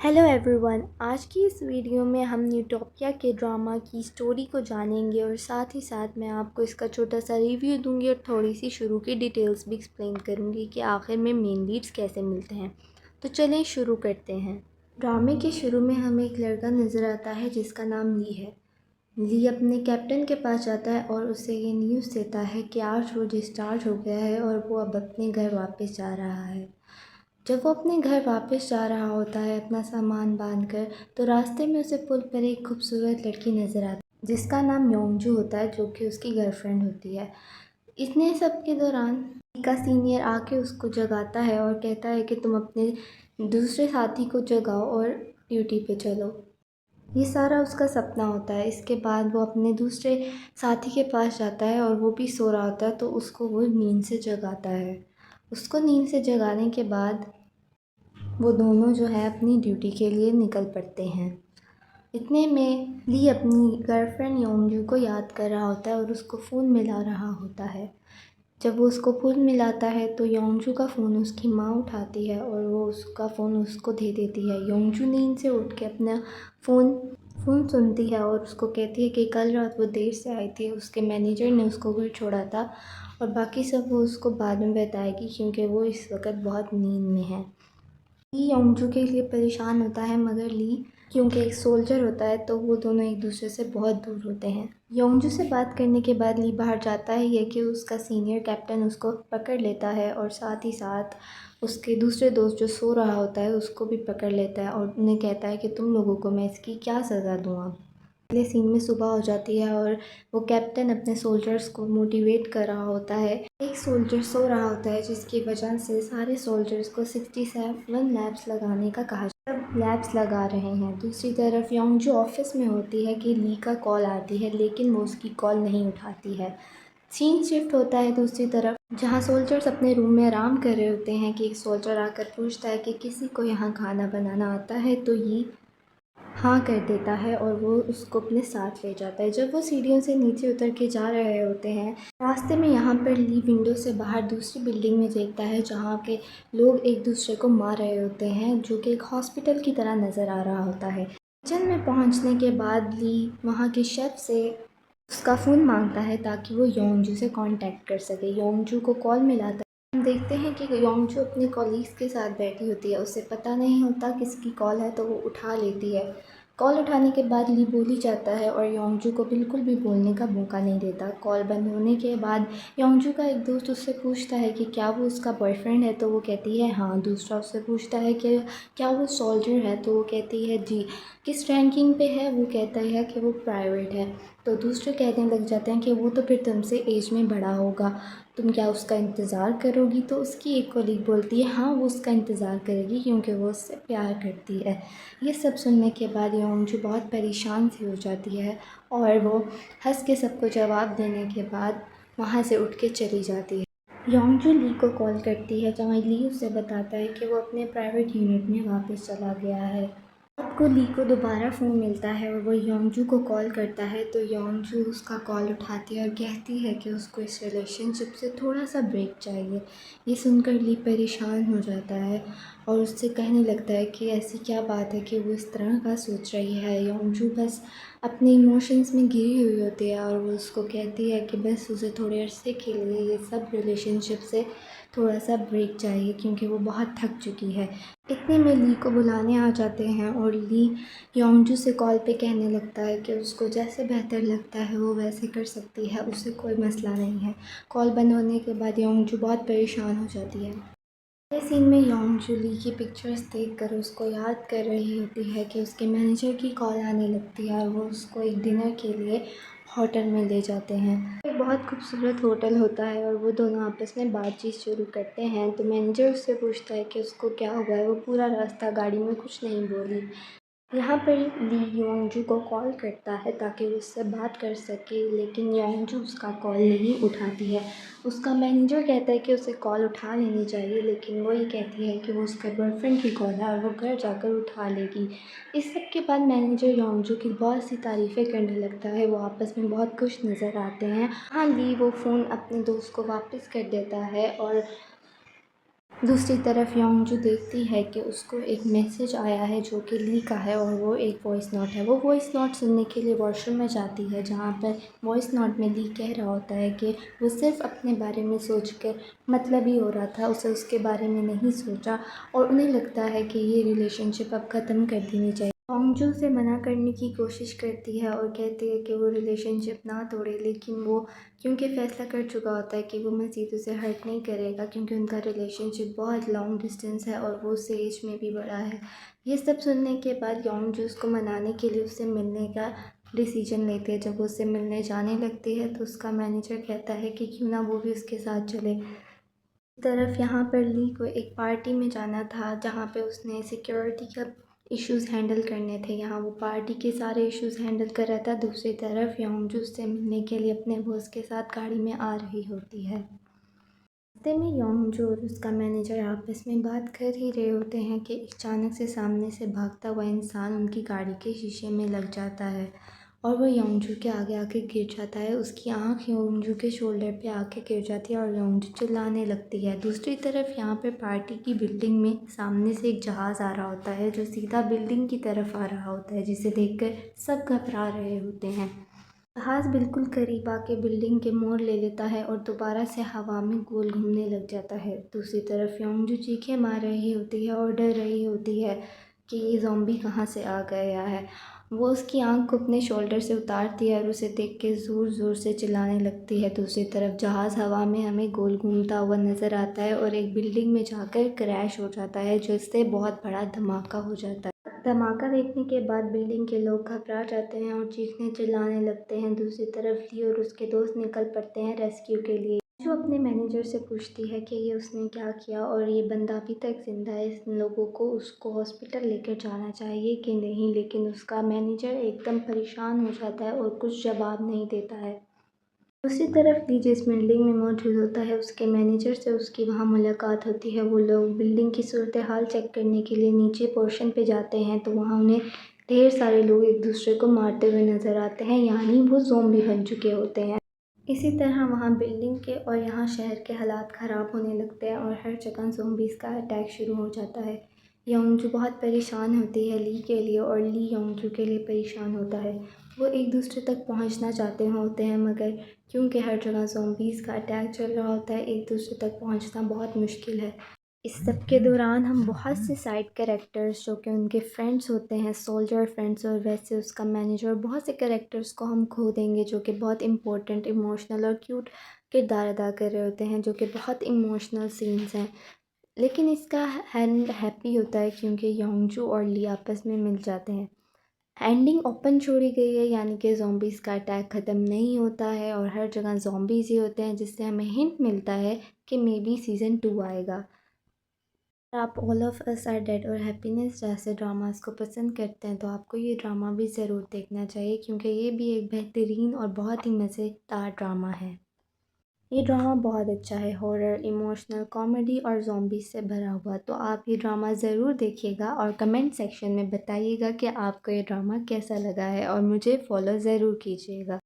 Hello everyone, आज की इस वीडियो में हम न्यूटोपिया के ड्रामा की स्टोरी को जानेंगे और साथ ही साथ मैं आपको इसका छोटा सा रिव्यू दूंगी और थोड़ी सी शुरू की डिटेल्स भी एक्सप्लेन करूंगी कि आखिर में मेन लीड्स कैसे मिलते हैं। तो चलें शुरू करते हैं। ड्रामे के शुरू में हमें एक लड़का नज़र आता है जिसका नाम ली है। ली अपने कैप्टन के पास जाता है और उसे ये न्यूज़ देता है कि आज वो डिस्चार्ज हो गया है और वो अब अपने घर वापस जा रहा है। जब वो अपने घर वापस जा रहा होता है अपना सामान बांध कर, तो रास्ते में उसे पुल पर एक खूबसूरत लड़की नज़र आती है जिसका नाम योंगजू होता है, जो कि उसकी गर्लफ्रेंड होती है। इतने सब के दौरान का सीनियर आके उसको जगाता है और कहता है कि तुम अपने दूसरे साथी को जगाओ और ड्यूटी पे चलो। ये सारा उसका सपना होता है। इसके बाद वो अपने दूसरे साथी के पास जाता है और वो भी सो रहा होता है, तो उसको वो नींद से जगाता है। उसको नींद से जगाने के बाद वो दोनों जो है अपनी ड्यूटी के लिए निकल पड़ते हैं। इतने में ली अपनी गर्लफ्रेंड योंगजू को याद कर रहा होता है और उसको फ़ोन मिला रहा होता है। जब वो उसको फ़ोन मिलाता है तो योंगजू का फ़ोन उसकी माँ उठाती है और वो उसका फ़ोन उसको दे देती है। योंगजू नींद से उठ के अपना फ़ोन सुनती है और उसको कहती है कि कल रात वो देर से आई थी, उसके मैनेजर ने उसको घर छोड़ा था और बाकी सब वो उसको बाद में बताएगी क्योंकि वो इस वक्त बहुत नींद में है। ली योंगजू के लिए परेशान होता है, मगर ली क्योंकि एक सोल्जर होता है तो वो दोनों एक दूसरे से बहुत दूर होते हैं। योंगजू से बात करने के बाद ली बाहर जाता है ये कि उसका सीनियर कैप्टन उसको पकड़ लेता है और साथ ही साथ उसके दूसरे दोस्त जो सो रहा होता है उसको भी पकड़ लेता है और उन्हें कहता है कि तुम लोगों को मैं इसकी क्या सज़ा दूँ अब। अगले सीन में सुबह हो जाती है और वो कैप्टन अपने सोल्जर्स को मोटिवेट कर रहा होता है। एक सोल्जर सो रहा होता है जिसकी वजह से सारे सोल्जर्स को 67 लैब्स लगाने का कहा जाता है। सब लैब्स लगा रहे हैं। दूसरी तरफ योंगजू ऑफिस में होती है कि ली का कॉल आती है, लेकिन वो उसकी कॉल नहीं उठाती है। सीन शिफ्ट होता है दूसरी तरफ, जहाँ सोल्जर्स अपने रूम में आराम कर रहे होते हैं कि एक सोल्जर आकर पूछता है कि किसी को यहाँ खाना बनाना आता है, तो ये हाँ कर देता है और वो उसको अपने साथ ले जाता है। जब वो सीढ़ियों से नीचे उतर के जा रहे होते हैं, रास्ते में यहाँ पर ली विंडो से बाहर दूसरी बिल्डिंग में देखता है जहाँ के लोग एक दूसरे को मार रहे होते हैं, जो कि एक हॉस्पिटल की तरह नज़र आ रहा होता है। किचन में पहुँचने के बाद ली वहाँ के शेफ़ से उसका फ़ोन मांगता है ताकि वो योंगजू से कांटेक्ट कर सके। योंगजू को कॉल मिलाता है। हम देखते हैं कि योंगजू अपने कॉलीग्स के साथ बैठी होती है, उसे पता नहीं होता किसकी कॉल है, तो वो उठा लेती है। कॉल उठाने के बाद ली बोल ही जाता है और योंगजू को बिल्कुल भी बोलने का मौका नहीं देता। कॉल बंद होने के बाद योंगजू का एक दोस्त उससे पूछता है कि क्या वो उसका बॉयफ्रेंड है, तो वो कहती है हाँ। दूसरा उससे पूछता है कि क्या वो सोल्जर है, तो वो कहती है जी। किस रैंकिंग पे है, वो कहता है कि वो प्राइवेट है। तो दूसरे कहने लग जाते हैं कि वो तो फिर तुमसे एज में बड़ा होगा, तुम क्या उसका इंतज़ार करोगी। तो उसकी एक कॉलीग बोलती है हाँ, वो उसका इंतज़ार करेगी क्योंकि वो उससे प्यार करती है। ये सब सुनने के बाद योंगजू बहुत परेशान सी हो जाती है और वो हंस के सबको जवाब देने के बाद वहाँ से उठ के चली जाती है। योंगजू ली को कॉल करती है, जहाँ ली उसे बताता है कि वो अपने प्राइवेट यूनिट में वापस चला गया है। रात को ली को दोबारा फ़ोन मिलता है और वो योंगजू को कॉल करता है, तो योंगजू उसका कॉल उठाती है और कहती है कि उसको इस रिलेशनशिप से थोड़ा सा ब्रेक चाहिए। ये सुनकर ली परेशान हो जाता है और उससे कहने लगता है कि ऐसी क्या बात है कि वो इस तरह का सोच रही है। योंगजू बस अपने इमोशंस में घिरी हुई होती है और वो उसको कहती है कि बस उसे थोड़े अरसे के लिए ये सब रिलेशनशिप से थोड़ा सा ब्रेक चाहिए क्योंकि वो बहुत थक चुकी है। इतने में ली को बुलाने आ जाते हैं और ली योंगजू से कॉल पे कहने लगता है कि उसको जैसे बेहतर लगता है वो वैसे कर सकती है, उसे कोई मसला नहीं है। कॉल बंद होने के बाद योंगजू बहुत परेशान हो जाती है। अगले सीन में योंगजू ली की पिक्चर्स देखकर उसको याद कर रही होती है कि उसके मैनेजर की कॉल आने लगती है और वो उसको एक डिनर के लिए होटल में ले जाते हैं। एक बहुत खूबसूरत होटल होता है और वो दोनों आपस में बातचीत शुरू करते हैं। तो मैनेजर उससे पूछता है कि उसको क्या हुआ है। वो पूरा रास्ता गाड़ी में कुछ नहीं बोली। यहाँ पर ली योंगजू को कॉल करता है ताकि वो उससे बात कर सके, लेकिन योंगजू उसका कॉल नहीं उठाती है। उसका मैनेजर कहता है कि उसे कॉल उठा लेनी चाहिए, लेकिन वो ये कहती है कि वो उसके बॉयफ्रेंड की कॉल है और वो घर जाकर उठा लेगी। इस सब के बाद मैनेजर योंगजू की बहुत सी तारीफ़ें करने लगता है। वो आपस में बहुत खुश नज़र आते हैं। हाँ, ली वो फ़ोन अपने दोस्त को वापस कर देता है और दूसरी तरफ योंगजू देखती है कि उसको एक मैसेज आया है जो कि ली का है और वो एक वॉइस नोट है। वो वॉइस नोट सुनने के लिए वॉशरूम में जाती है, जहाँ पर वॉइस नोट में ली कह रहा होता है कि वो सिर्फ अपने बारे में सोचकर मतलब ही हो रहा था, उसे उसके बारे में नहीं सोचा और उन्हें लगता है कि ये रिलेशनशिप अब ख़त्म कर देनी चाहिए। योंगजू से मना करने की कोशिश करती है और कहती है कि वो रिलेशनशिप ना तोड़े, लेकिन वो क्योंकि फ़ैसला कर चुका होता है कि वो मज़ीद उसे हर्ट नहीं करेगा, क्योंकि उनका रिलेशनशिप बहुत लॉन्ग डिस्टेंस है और वो उससे एज में भी बड़ा है। ये सब सुनने के बाद योंगजू उसको मनाने के लिए उससे मिलने का डिसीजन लेती है। जब वो उससे मिलने जाने लगती है तो उसका मैनेजर कहता है कि क्यों ना वो भी उसके साथ चले। तरफ यहाँ पर ली को एक पार्टी में जाना था, जहाँ पे उसने सिक्योरिटी का इश्यूज़ हैंडल करने थे। यहाँ वो पार्टी के सारे इश्यूज़ हैंडल कर रहा था। दूसरी तरफ योंगजू से मिलने के लिए अपने बॉस के साथ गाड़ी में आ रही होती है। रास्ते में योंगजू और उसका मैनेजर आपस में बात कर ही रहे होते हैं कि अचानक से सामने से भागता हुआ इंसान उनकी गाड़ी के शीशे में लग जाता है और वो योंगजू के आगे आके गिर जाता है। उसकी आंख योंगजू के शोल्डर पे आके गिर जाती है और योंगजू चिल्लाने लगती है। दूसरी तरफ यहाँ पे पार्टी की बिल्डिंग में सामने से एक जहाज़ आ रहा होता है जो सीधा बिल्डिंग की तरफ आ रहा होता है, जिसे देखकर सब घबरा रहे होते हैं। जहाज़ बिल्कुल करीब आके बिल्डिंग के मोड़ ले लेता है और दोबारा से हवा में गोल घूमने लग जाता है। दूसरी तरफ योंगजू चीखें मार रही होती है और डर रही होती है कि ये ज़ॉम्बी कहाँ से आ गया है। वो उसकी आंख को अपने शोल्डर से उतारती है और उसे देख के ज़ोर ज़ोर से चिल्लाने लगती है। दूसरी तरफ जहाज़ हवा में हमें गोल घूमता हुआ नज़र आता है और एक बिल्डिंग में जाकर क्रैश हो जाता है, जिससे बहुत बड़ा धमाका हो जाता है। धमाका देखने के बाद बिल्डिंग के लोग घबरा जाते हैं और चीखने चिल्लाने लगते हैं। दूसरी तरफ ली और उसके दोस्त निकल पड़ते हैं रेस्क्यू के लिए। जो अपने मैनेजर से पूछती है कि ये उसने क्या किया और ये बंदा अभी तक ज़िंदा है, इन लोगों को उसको हॉस्पिटल लेकर जाना चाहिए कि नहीं, लेकिन उसका मैनेजर एकदम परेशान हो जाता है और कुछ जवाब नहीं देता है। दूसरी तरफ ली जिस बिल्डिंग में मौजूद होता है उसके मैनेजर से उसकी वहाँ मुलाकात होती है। वो लोग बिल्डिंग की सूरत हाल चेक करने के लिए नीचे पोर्शन पे जाते हैं तो वहाँ उन्हें ढेर सारे लोग एक दूसरे को मारते हुए नज़र आते हैं, यानी वो ज़ॉम्बी बन चुके होते हैं। इसी तरह वहाँ बिल्डिंग के और यहाँ शहर के हालात ख़राब होने लगते हैं और हर जगह ज़ॉम्बीज़ का अटैक शुरू हो जाता है। योंगजू बहुत परेशान होती है ली के लिए और ली योंगजू के लिए परेशान होता है। वो एक दूसरे तक पहुँचना चाहते होते हैं, मगर क्योंकि हर जगह ज़ॉम्बीज़ का अटैक चल रहा होता है, एक दूसरे तक पहुँचना बहुत मुश्किल है। इस सब के दौरान हम बहुत से साइड कैरेक्टर्स जो कि उनके फ्रेंड्स होते हैं, सोल्जर फ्रेंड्स, और वैसे उसका मैनेजर, बहुत से कैरेक्टर्स को हम खो देंगे जो कि बहुत इम्पोर्टेंट, इमोशनल और क्यूट किरदार अदा कर रहे होते हैं, जो कि बहुत इमोशनल सीन्स हैं। लेकिन इसका एंड हैप्पी होता है क्योंकि योंगजू और ली आपस में मिल जाते हैं। एंडिंग ओपन छोड़ी गई है, यानी कि ज़ॉम्बीज़ का अटैक ख़त्म नहीं होता है और हर जगह ज़ॉम्बीज़ ही होते हैं, जिससे हमें हिंट मिलता है कि मे बी सीज़न 2 आएगा। आप All of Us Are Dead और हैप्पीनेस जैसे ड्रामास को पसंद करते हैं तो आपको ये ड्रामा भी ज़रूर देखना चाहिए, क्योंकि ये भी एक बेहतरीन और बहुत ही मज़ेदार ड्रामा है। ये ड्रामा बहुत अच्छा है, हॉरर, इमोशनल, कॉमेडी और ज़ॉम्बीज़ से भरा हुआ। तो आप ये ड्रामा ज़रूर देखिएगा और कमेंट सेक्शन में बताइएगा कि आपको ये ड्रामा कैसा लगा है और मुझे फॉलो ज़रूर कीजिएगा।